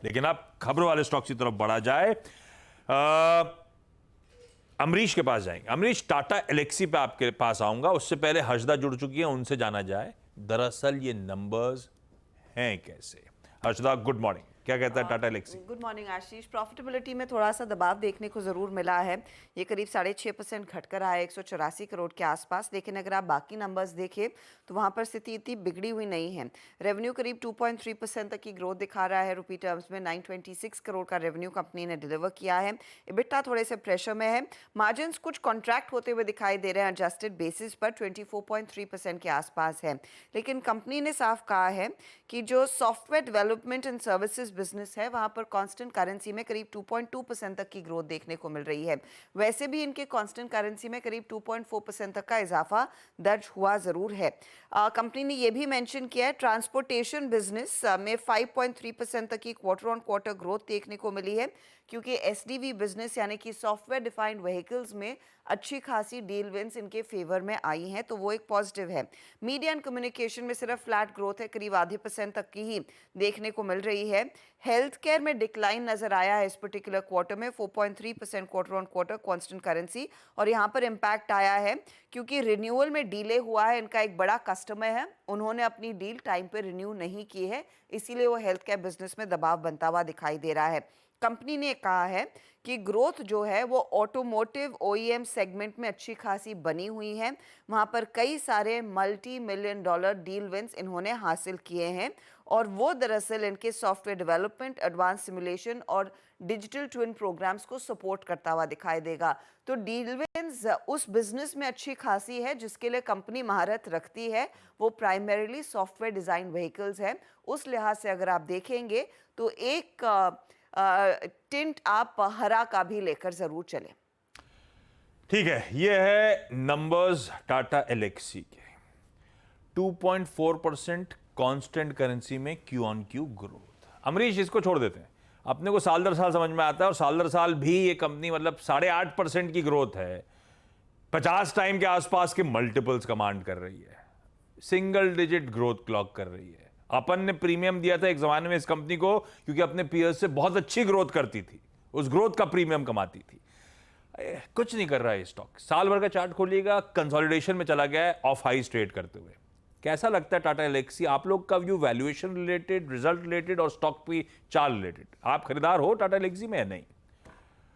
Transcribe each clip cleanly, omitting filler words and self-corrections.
लेकिन अब खबरों वाले स्टॉक्स की तरफ बढ़ा जाए। अमरीश के पास जाएंगे। अमरीश, टाटा एलेक्सी पे आपके पास आऊंगा, उससे पहले हर्षदा जुड़ चुकी है, उनसे जाना जाए दरअसल ये नंबर्स हैं कैसे। Harshada, good morning. क्या कहता है टाटा एलेक्सी? गुड मॉर्निंग आशीष। प्रॉफिटेबिलिटी में थोड़ा सा दबाव देखने को ज़रूर मिला है। ये करीब 6.5% घटकर आया 184 करोड़ के आसपास। लेकिन अगर आप बाकी नंबर्स देखें तो वहाँ पर स्थिति इतनी बिगड़ी हुई नहीं है। रेवेन्यू करीब 2.3% तक की ग्रोथ दिखा रहा है। रुपी टर्म्स में 926 करोड़ का रेवेन्यू कंपनी ने डिलीवर किया है। इबिटा थोड़े से प्रेशर में है। मार्जिन कुछ कॉन्ट्रैक्ट होते हुए दिखाई दे रहे हैं। एडजस्टेड बेसिस पर 24.3% के आसपास है। लेकिन कंपनी ने साफ कहा है कि जो software development and services business है वहाँ पर कांस्टेंट करेंसी में करीब 2.2% तक की ग्रोथ देखने को मिल रही है। वैसे भी इनके कांस्टेंट करेंसी में करीब 2.4% तक का इजाफा दर्ज हुआ जरूर है। कंपनी ने यह भी मेंशन किया है ट्रांसपोर्टेशन बिजनेस में 5.3% तक की क्वार्टर ऑन क्वार्टर ग्रोथ देखने को मिली है, क्योंकि एसडीवी बिजनेस यानी कि सॉफ्टवेयर डिफाइंड व्हीकल्स में अच्छी खासी डील विंस इनके फेवर में आई हैं, तो वो एक पॉजिटिव है। मीडिया एंड कम्युनिकेशन में सिर्फ फ्लैट ग्रोथ है, करीब आधे % तक की ही देखने को मिल रही है। हेल्थ केयर में डिक्लाइन नजर आया है इस पर्टिकुलर क्वार्टर में 4.3% quarter on quarter constant currency. और यहाँ पर इम्पैक्ट आया है क्योंकि रिन्यूअल में डिले हुआ है। इनका एक बड़ा कस्टमर है, उन्होंने अपनी डील टाइम पे रिन्यू नहीं की है, इसीलिए वो हेल्थ केयर बिजनेस में दबाव बनता हुआ दिखाई दे रहा है। कंपनी ने कहा है कि ग्रोथ जो है वो ऑटोमोटिव ओईएम सेगमेंट में अच्छी खासी बनी हुई है। वहाँ पर कई सारे multi million dollar deal wins इन्होंने हासिल किए हैं और वो दरअसल इनके सॉफ्टवेयर डेवलपमेंट, एडवांस सिमुलेशन और डिजिटल ट्विन प्रोग्राम्स को सपोर्ट करता हुआ दिखाई देगा। तो डील विंस उस बिजनेस में अच्छी खासी है जिसके लिए कंपनी महारत रखती है, वो प्राइमरीली सॉफ्टवेयर डिजाइन व्हीकल्स है। उस लिहाज से अगर आप देखेंगे तो एक टिंट आप हरा का भी लेकर जरूर चलें। ठीक है, ये है नंबर्स टाटा एलेक्सी के। 2.4% कांस्टेंट करेंसी में Q on Q growth. Amrish, इसको छोड़ देते हैं, अपने को साल दर साल समझ में आता है, और साल दर साल भी ये कंपनी मतलब 8.5% की ग्रोथ है, 50 टाइम के आसपास के मल्टीपल्स कमांड कर रही है, सिंगल डिजिट ग्रोथ क्लॉक कर रही है। अपन ने प्रीमियम दिया था एक जमाने में इस कंपनी को, क्योंकि अपने पीयर्स से बहुत अच्छी ग्रोथ करती थी, उस ग्रोथ का प्रीमियम कमाती थी। कुछ नहीं कर रहा है स्टॉक। साल भर का चार्ट खोलिएगा, कंसोलिडेशन में चला गया है, ऑफ हाई ट्रेड करते हुए। कैसा लगता है टाटा एलेक्सी? आप लोग का view valuation related, result related और स्टॉक पे चार्ट रिलेटेड, आप खरीदार हो टाटा एलेक्सी में या नहीं?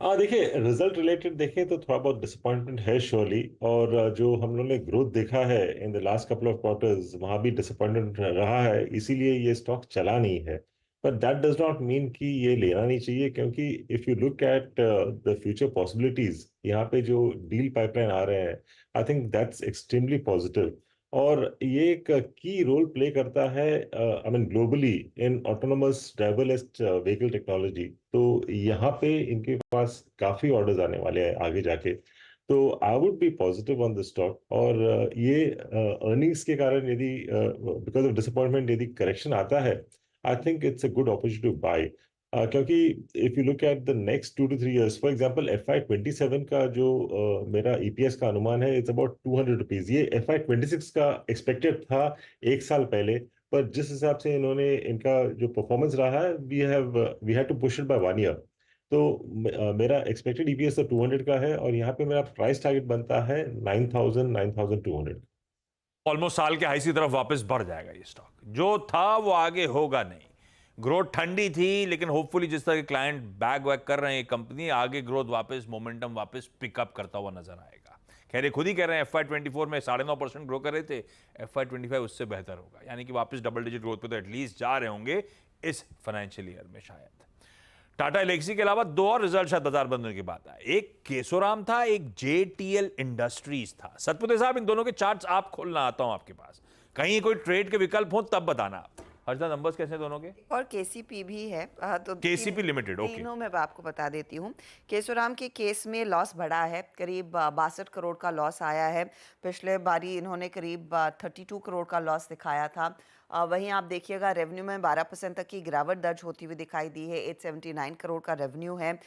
देखिए, रिजल्ट रिलेटेड देखें तो थोड़ा बहुत डिसअपॉइंटमेंट है श्योरली। और जो हम लोगों ने ग्रोथ देखा है in the last couple of quarters, वहां भी डिसअपॉइंटमेंट रहा है, इसीलिए ये स्टॉक चला नहीं है। पर दैट डज नॉट मीन कि ये लेना नहीं चाहिए, क्योंकि if you look at the future possibilities, यहाँ पे जो डील पाइपलाइन आ रहे हैं, I think that's extremely positive. और ये एक की रोल प्ले करता है I mean globally in autonomous driverless vehicle technology. तो यहाँ पे इनके पास काफी ऑर्डर्स आने वाले हैं आगे जाके। तो I would be positive on the stock. और ये अर्निंग्स के कारण यदि बिकॉज ऑफ डिसअपॉइंटमेंट यदि करेक्शन आता है, I think it's a good opportunity to buy. क्योंकि if you look at the next 2 to 3 years, for example FY 27 का जो मेरा ईपीएस का अनुमान है, इट्स अबाउट ₹200। ये FY 26 का एक्सपेक्टेड था एक साल पहले। पर जिस हिसाब से इन्होंने इनका जो परफॉर्मेंस रहा है, we had to push it by 1 year। तो मेरा एक्सपेक्टेड ईपीएस तो 200 का है, और यहाँ पे मेरा प्राइस टारगेट बनता है 9,200। ऑलमोस्ट साल के हाई की तरफ वापस बढ़ जाएगा ये स्टॉक। जो था वो आगे होगा नहीं। ग्रोथ ठंडी थी, लेकिन होपफुली जिस तरह के क्लाइंट बैग वैग कर रहे हैं कंपनी, आगे ग्रोथ वापस, मोमेंटम वापस पिकअप करता हुआ नजर आएगा। खैर, ये खुद ही कह रहे हैं FY 24 में 9.5% ग्रो कर रहे थे, FY 25 उससे बेहतर होगा, यानी कि वापस डबल डिजिट ग्रोथ पे तो एटलीस्ट जा रहे होंगे इस फाइनेंशियल ईयर में शायद। टाटा एलेक्सी के अलावा दो और रिजल्ट शायद बाजार बंद होने के बाद आए। एक केसोराम था, एक JTL इंडस्ट्रीज था। सतपुते साहब, इन दोनों के चार्ट्स आप खोलना, आता हूं आपके पास, कहीं कोई ट्रेड के विकल्प हो तब बताना आप। हर्षदा, नंबर्स कैसे हैं दोनों के? और केसीपी भी है। तो केसीपी लिमिटेड, ओके। तीनों में आपको बता देती हूँ। केसोराम के केस में लॉस बढ़ा है, करीब 62 करोड़ का लॉस आया है। पिछले बारी इन्होंने करीब 32 करोड़ का लॉस दिखाया था। वहीं आप देखिएगा रेवेन्यू में 12% तक की गिरावट दर्ज होती हुई दिखाई दी है। 879 करोड़ का रेवेन्यू है।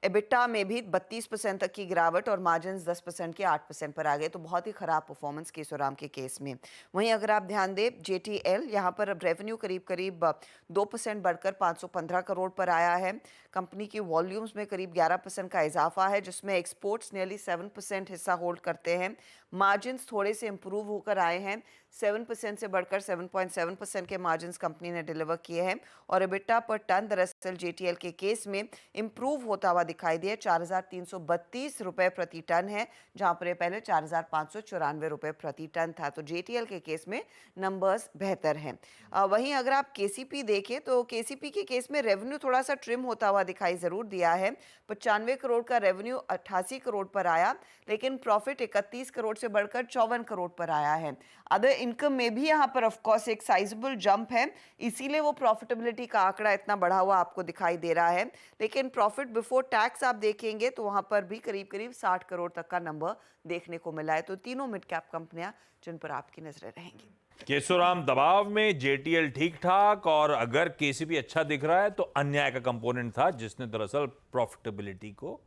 एबिटा में भी 32% तक की गिरावट और मार्जिन 10% के 8% पर आ गए, तो बहुत ही खराब परफॉर्मेंस केशोराम के केस में। वहीं अगर आप ध्यान दें जेटीएल, यहाँ पर अब रेवेन्यू करीब करीब 2% बढ़कर 515 करोड़ पर आया है। कंपनी की वॉल्यूम्स में करीब 11% का इजाफा है, जिसमें एक्सपोर्ट्स नियरली 7% हिस्सा होल्ड करते हैं। मार्जिन थोड़े से इंप्रूव होकर आए हैं, 7% से बढ़कर 7.7% के मार्जिन कंपनी ने डिलीवर किए हैं। और एबिटा पर टन दरअसल जेटीएल के केस में इंप्रूव होता हुआ दिखाई दिया, 4,332 रुपए प्रति टन है, जहां पर ये पहले 4,594 रुपए प्रति टन था। तो जेटीएल के केस में नंबर्स बेहतर हैं। वहीं अगर आप केसीपी देखें तो केसीपी के केस में रेवेन्यू थोड़ा सा ट्रिम होता हुआ दिखाई जरूर दिया है। 95 करोड़ का रेवेन्यू 88 करोड़ पर आया, लेकिन प्रॉफिट 31 करोड़ से बढ़कर 54 करोड़ पर आया है। अदर इनकम में भी यहाँ पर ऑफ कोर्स एक साइजेबल जंप है, इसीलिए वो प्रॉफिटेबिलिटी का आंकड़ा इतना बढ़ा हुआ आपको दिखाई दे रहा है। लेकिन प्रॉफिट बिफोर टैक्स आप देखेंगे तो वहां पर भी करीब करीब 60 करोड़ तक का नंबर देखने को मिला है। तो तीनों मिड कैप कंपनियां जिन पर आपकी नजरें रहेंगी। केशोराम दबाव में, जेटीएल ठीक ठाक, और अगर केसीपी अच्छा दिख रहा है तो अन्याय का कंपोनेंट था जिसने दरअसल प्रॉफिटेबिलिटी को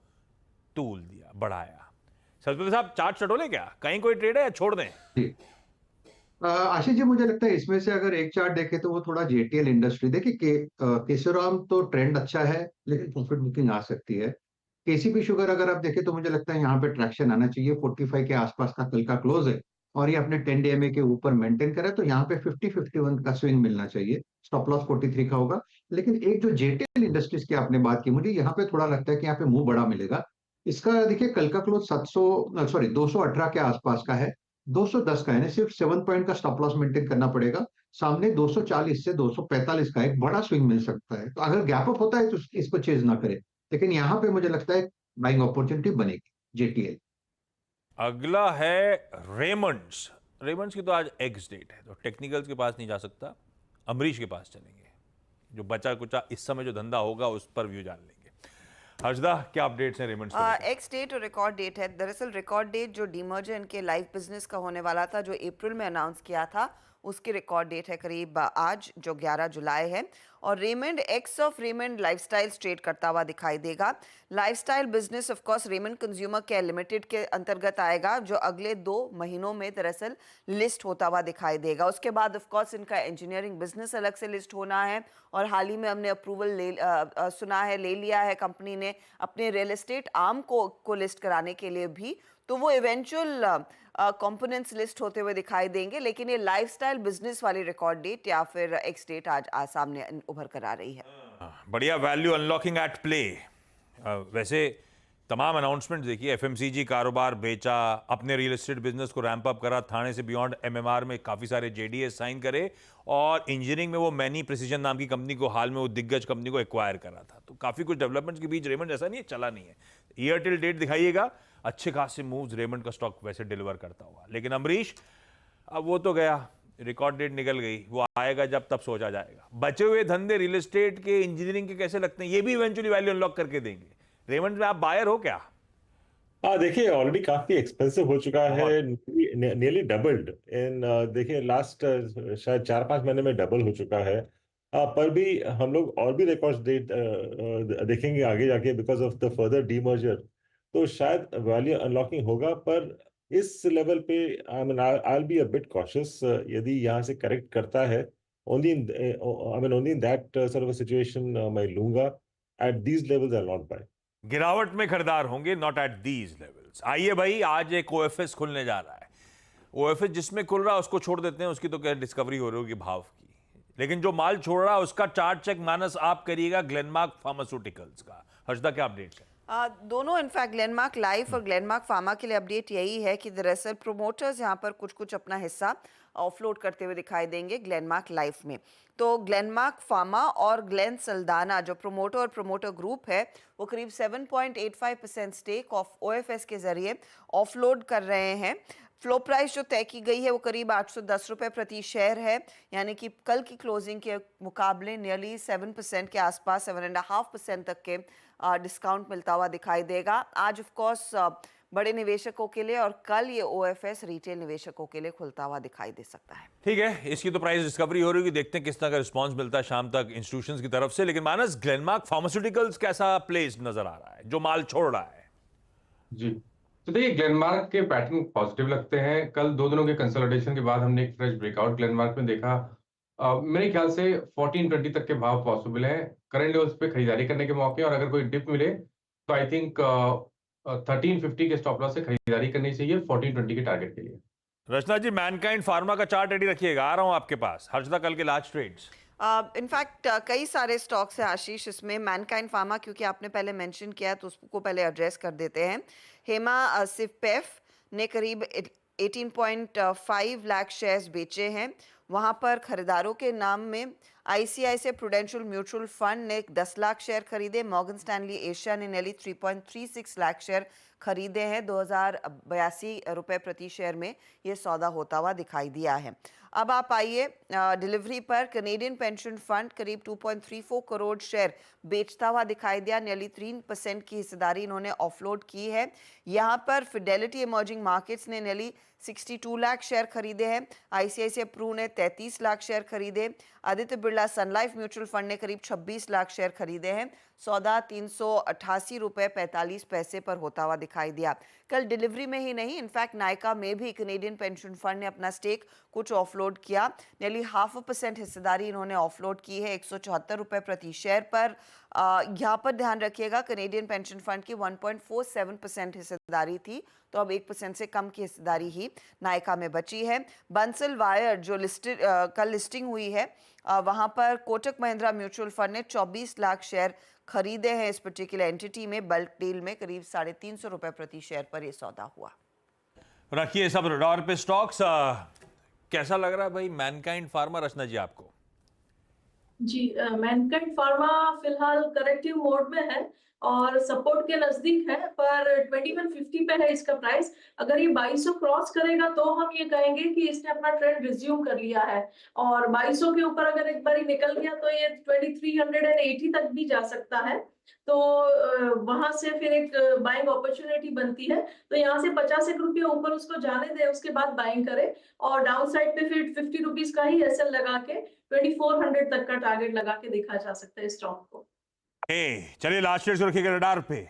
तूल दिया, बढ़ाया। सरस्वती साहब चार्ट चटोले क्या, कहीं कोई ट्रेड है या छोड़ दें? जी आशीष जी, मुझे लगता है इसमें से अगर एक चार्ट देखे तो वो थोड़ा जेटीएल इंडस्ट्री देखिए केशोराम तो ट्रेंड अच्छा है, लेकिन प्रॉफिट बुकिंग आ सकती है। केसीपी शुगर अगर आप देखें तो मुझे लगता है यहाँ पे ट्रैक्शन आना चाहिए। 45 के आसपास का कल का क्लोज है और ये अपने 10 डीएमए के ऊपर मेंटेन करे तो यहाँ पे 50-51 का स्विंग मिलना चाहिए। स्टॉप लॉस 43 का होगा। लेकिन एक जो जेटीएल इंडस्ट्रीज की आपने बात की, मुझे यहाँ पे थोड़ा लगता है कि यहाँ पे मुंह बड़ा मिलेगा। इसका देखिए कल का क्लोज 218 के आसपास का है। 210 का है, सिर्फ 7 पॉइंट का स्टॉप लॉस मेंटेन करना पड़ेगा। सामने 240 से 245 का एक बड़ा स्विंग मिल सकता है। तो अगर गैप अप होता है तो इसको चेज ना करे, लेकिन यहाँ पे मुझे लगता है बाइंग अपॉर्चुनिटी बनेगी जेटीएल। अगला है रेमंड्स। रेमंड्स की तो आज एक्स डेट है, तो टेक्निकल्स के पास नहीं जा सकता, अमरीश के पास चलेंगे। जो बचा कुचा इस समय जो धंधा होगा उस पर व्यू जान लेंगे। हर्षदा, क्या अपडेट्स हैं रेमंड्स को लेकर? एक्स डेट और रिकॉर्ड डेट है। दरअसल रिकॉर्ड डेट जो डीमर्जर इनके लाइव बिजनेस का होने वाला था, जो अप्रैल में अनाउंस किया था, उसकी रिकॉर्ड डेट है करीब आज जो 11 जुलाई है। और Raymond x of Raymond lifestyle trade करता हुआ दिखाई देगा। Lifestyle business of course Raymond consumer care limited के अंतर्गत आएगा, जो अगले 2 महीनों में दरअसल लिस्ट होता हुआ दिखाई देगा। उसके बाद ऑफ कोर्स इनका इंजीनियरिंग बिजनेस अलग से लिस्ट होना है। और हाल ही में हमने अप्रूवल ले लिया है कंपनी ने अपने रियल एस्टेट आर्म को लिस्ट कराने के लिए भी। तो वो इवेंचुअल कंपोनेंट्स लिस्ट होते हुए दिखाई देंगे। लेकिन ये लाइफस्टाइल बिजनेस वाली रिकॉर्ड डेट या फिर एक्स डेट आज सामने उभर कर आ रही है। बढ़िया, वैल्यू अनलॉकिंग एट प्ले। वैसे तमाम अनाउंसमेंट देखिए, एफएमसीजी कारोबार बेचा, अपने रियल एस्टेट बिजनेस को रैंप अप करा, थाने से बियॉन्ड एमएमआर में काफ़ी सारे जेडीएस साइन करे, और इंजीनियरिंग में वो मैनी प्रिसीजन नाम की कंपनी को, हाल में वो दिग्गज कंपनी को एक्वायर करा था। तो काफ़ी कुछ डेवलपमेंट्स के बीच रेमंड ऐसा नहीं है चला नहीं है। ईयर टिल डेट दिखाइएगा, अच्छे खासे मूव्स रेमंड का स्टॉक वैसे डिलीवर करता हुआ। लेकिन अमरीश, अब वो तो गया, रिकॉर्ड डेट निकल गई, वो आएगा जब तब सोचा जाएगा। बचे हुए धंधे रियल एस्टेट के, इंजीनियरिंग के कैसे लगते हैं? ये भी इवेंचुअली वैल्यू अनलॉक करके देंगे। रेमंड में आप बायर हो क्या? हाँ, देखिए ऑलरेडी काफी एक्सपेंसिव हो चुका है, नियरली डबल्ड इन, देखिए लास्ट शायद 4-5 महीने में डबल हो चुका है। पर भी हम लोग और भी रिकॉर्ड्स देखेंगे आगे जाके because of the further demerger, तो शायद वैल्यू अनलॉकिंग होगा। पर इस लेवल पे I mean I will be a bit cautious. यदि यहाँ से करेक्ट करता है, only in that sort of situation मैं लूंगा। At these levels I not buy. गिरावट में खरीदार होंगे, नॉट एट दीज लेवल्स। आइए भाई, आज एक ओएफएस खुलने जा रहा है। ओएफएस जिसमें खुल रहा है उसको छोड़ देते हैं, उसकी तो क्या डिस्कवरी हो रही होगी भाव की। लेकिन जो माल छोड़ रहा है उसका चार्ट चेक मानस आप करिएगा, ग्लेनमार्क फार्मास्यूटिकल्स का। हर्षदा, क्या अपडेट्स है? दोनों इनफैक्ट ग्लेनमार्क लाइफ और ग्लेनमार्क फार्मा के लिए अपडेट यही है कि दरअसल प्रोमोटर्स यहाँ पर कुछ अपना हिस्सा ऑफलोड करते हुए दिखाई देंगे ग्लेनमार्क लाइफ में। तो ग्लेनमार्क फार्मा और ग्लेन सल्दाना जो प्रोमोटर और प्रोमोटर ग्रुप है, वो करीब 7.85% स्टेक ऑफ ओएफएस के जरिए ऑफलोड कर रहे हैं। फ्लो प्राइस जो तय की गई है वो करीब 810 रुपये प्रति शेयर है, यानी कि कल की क्लोजिंग के मुकाबले नियरली 7% के आसपास, 7.5% तक के डिस्काउंट मिलता हुआ दिखाई देगा। आज ऑफ कोर्स बड़े निवेशकों के लिए, और कल ये ओएफएस रिटेल निवेशकों के लिए खुलता हुआ दिखाई दे सकता है। ठीक है, इसकी तो प्राइस डिस्कवरी हो रही है, देखते हैं किस तरह का रिस्पांस मिलता है शाम तक इंस्टीट्यूशंस की तरफ से। लेकिन मानस, ग्लेनमार्क फार्मास्यूटिकल्स कैसा प्लेस्ड नजर आ रहा है, जो माल छोड़ रहा है? जी, तो देखिए ग्लेनमार्क के पैटर्न पॉजिटिव लगते हैं। कल 2 दिनों के कंसोलिडेशन के बाद हमने एक फ्रेश ब्रेकआउट ग्लेनमार्क में देखा। मेरे ख्याल से 1420 तक के भाव पॉसिबल है। करंट लेवल्स पे खरीदारी करने के मौके, और अगर कोई डिप मिले तो आई थिंक 1350 के स्टॉप लॉस से खरीदारी करनी चाहिए 1420 के टारगेट के लिए। रचना जी, मैनकाइंड फार्मा का चार्ट रेडी रखिएगा, आ रहा हूं आपके पास। हर्षदा, कल के लार्ज ट्रेड्स। इनफैक्ट कई सारे स्टॉक्स हैं आशीष इसमें। मैनकाइंड फार्मा क्योंकि आपने पहले मेंशन किया तो उसको पहले एड्रेस कर देते हैं। हेमा सिवपेफ ने करीब 18.5 लाख शेयर्स बेचे हैं। वहाँ पर खरीदारों के नाम में आईसीआईसीआई प्रूडेंशियल म्यूचुअल फंड ने 10 लाख शेयर खरीदे। मॉर्गन स्टैनली एशिया ने नेली 3.36 लाख शेयर खरीदे हैं। 2082 रुपए प्रति शेयर में ये सौदा होता हुआ दिखाई दिया है। अब आप आइए डिलीवरी पर। कैनेडियन पेंशन फंड करीब 2.34 करोड़ शेयर बेचता हुआ दिखाई दिया। नेली 3% की हिस्सेदारी इन्होंने ऑफलोड की है। यहाँ पर फिडेलिटी इमर्जिंग मार्केट्स ने नेली 62 लाख शेयर खरीदे हैं। आईसीआईसीआई प्रू ने 33 लाख शेयर खरीदे। आदित्य बिरला सन लाइफ म्यूचुअल फंड ने करीब 26 लाख शेयर खरीदे हैं। सौदा 388 रुपए 45 पैसे पर होता हुआ दिखाई दिया। कल डिलीवरी में ही नहीं, इनफैक्ट नायका में भी कैनेडियन पेंशन फंड ने अपना स्टेक कुछ ऑफलोड किया। नेली 0.5% हिस्सेदारी इन्होंने ऑफलोड की है 174 रुपए प्रति शेयर पर। यहाँ पर ध्यान रखिएगा, कैनेडियन पेंशन फंड की 1.47% हिस्सेदारी थी, तो अब 1% से कम की हिस्सेदारी ही नायका में बची है। बंसल वायर जो कल लिस्टिंग हुई है, वहाँ पर कोटक महिंद्रा म्यूचुअल फंड ने 24 लाख शेयर खरीदे हैं इस पर्टिकुलर एंटिटी में। बल्क डील में करीब 350 रुपए प्रति शेयर पर यह सौदा हुआ। रखिए सब रडार पे स्टॉक्स। कैसा लग रहा है भाई मैनकाइंड फार्मा, रचना जी आपको? जी, मैनकाइंड फार्मा फिलहाल करेक्टिव मोड में है और सपोर्ट के नजदीक है, पर 2150 पे है इसका प्राइस। अगर ये 2200 क्रॉस करेगा तो हम ये कहेंगे कि इसने अपना ट्रेंड रिज्यूम कर लिया है, और 2200 के ऊपर अगर एक बार निकल गया तो ये 2380 तक भी जा सकता है। तो वहां से फिर एक बाइंग अपॉर्चुनिटी बनती है। तो यहाँ से 50 रुपये ऊपर उसको जाने दे, उसके बाद बाइंग करे, और डाउन साइड पे फिर 50 रुपीज का ही एसएल लगा के 2400 तक का टारगेट लगा के देखा जा सकता है स्टॉक को। चलिए लास्ट शेयर रखिएगा रडार पे।